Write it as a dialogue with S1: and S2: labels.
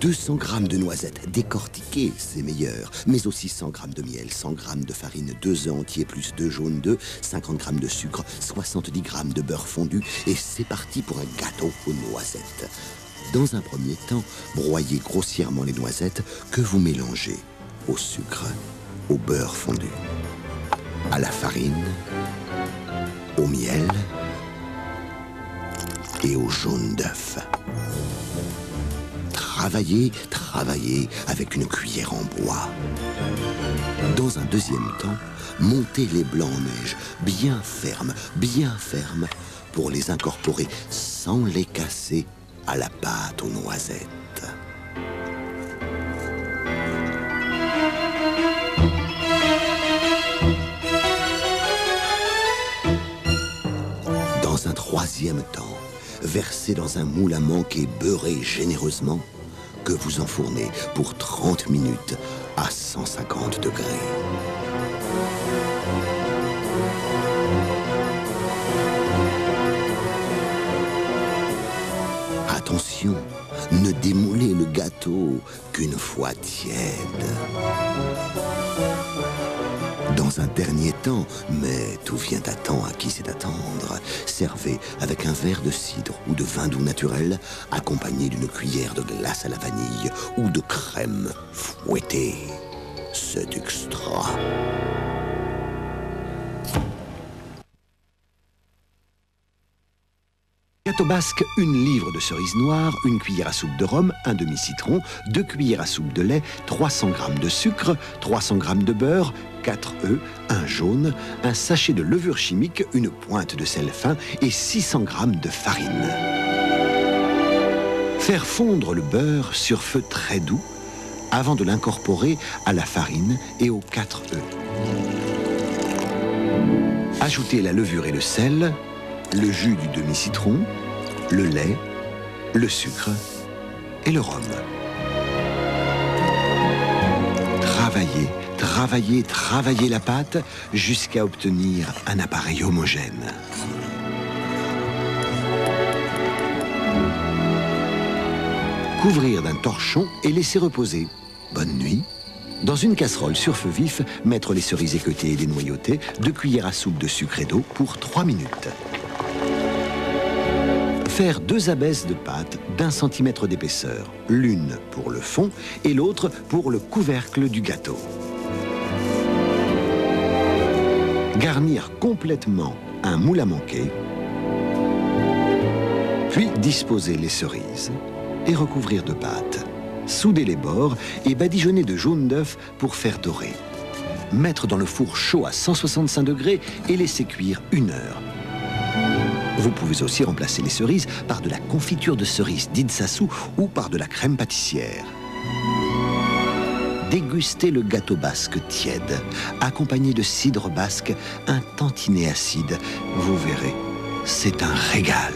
S1: 200 g de noisettes décortiquées, c'est meilleur, mais aussi 100 g de miel, 100 g de farine, 2 œufs entiers plus 2 jaunes d'œufs, 50 g de sucre, 70 g de beurre fondu, et c'est parti pour un gâteau aux noisettes. Dans un premier temps, broyez grossièrement les noisettes que vous mélangez au sucre, au beurre fondu, à la farine, au miel et au jaune d'œuf. Travaillez, travaillez avec une cuillère en bois. Dans un deuxième temps, montez les blancs en neige, bien fermes, pour les incorporer sans les casser à la pâte aux noisettes. Dans un troisième temps, versez dans un moule à manquer beurré généreusement que vous enfournez pour 30 minutes à 150 degrés. Attention, ne démoulez le gâteau qu'une fois tiède. Dans un dernier temps, mais tout vient à temps à qui sait attendre, servez avec un verre de cidre ou de vin doux naturel, accompagné d'une cuillère de glace à la vanille ou de crème fouettée. C'est extra. Gâteau basque, 1 livre de cerises noires, 1 cuillère à soupe de rhum, un demi-citron, 2 cuillères à soupe de lait, 300 g de sucre, 300 g de beurre, 4 œufs, un jaune, un sachet de levure chimique, 1 pointe de sel fin et 600 g de farine. Faire fondre le beurre sur feu très doux avant de l'incorporer à la farine et aux 4 œufs. Ajoutez la levure et le sel, le jus du demi-citron, le lait, le sucre et le rhum. Travaillez, travaillez, travaillez la pâte jusqu'à obtenir un appareil homogène. Couvrir d'un torchon et laisser reposer. Bonne nuit. Dans une casserole sur feu vif, mettre les cerises équeutées et dénoyautées, 2 cuillères à soupe de sucre et d'eau pour 3 minutes. Faire 2 abaisses de pâte d'1 centimètre d'épaisseur, l'une pour le fond et l'autre pour le couvercle du gâteau. Garnir complètement un moule à manquer, puis disposer les cerises et recouvrir de pâte. Souder les bords et badigeonner de jaune d'œuf pour faire dorer. Mettre dans le four chaud à 165 degrés et laisser cuire 1 heure. Vous pouvez aussi remplacer les cerises par de la confiture de cerises dite sassou ou par de la crème pâtissière. Dégustez le gâteau basque tiède, accompagné de cidre basque, un tantinet acide. Vous verrez, c'est un régal.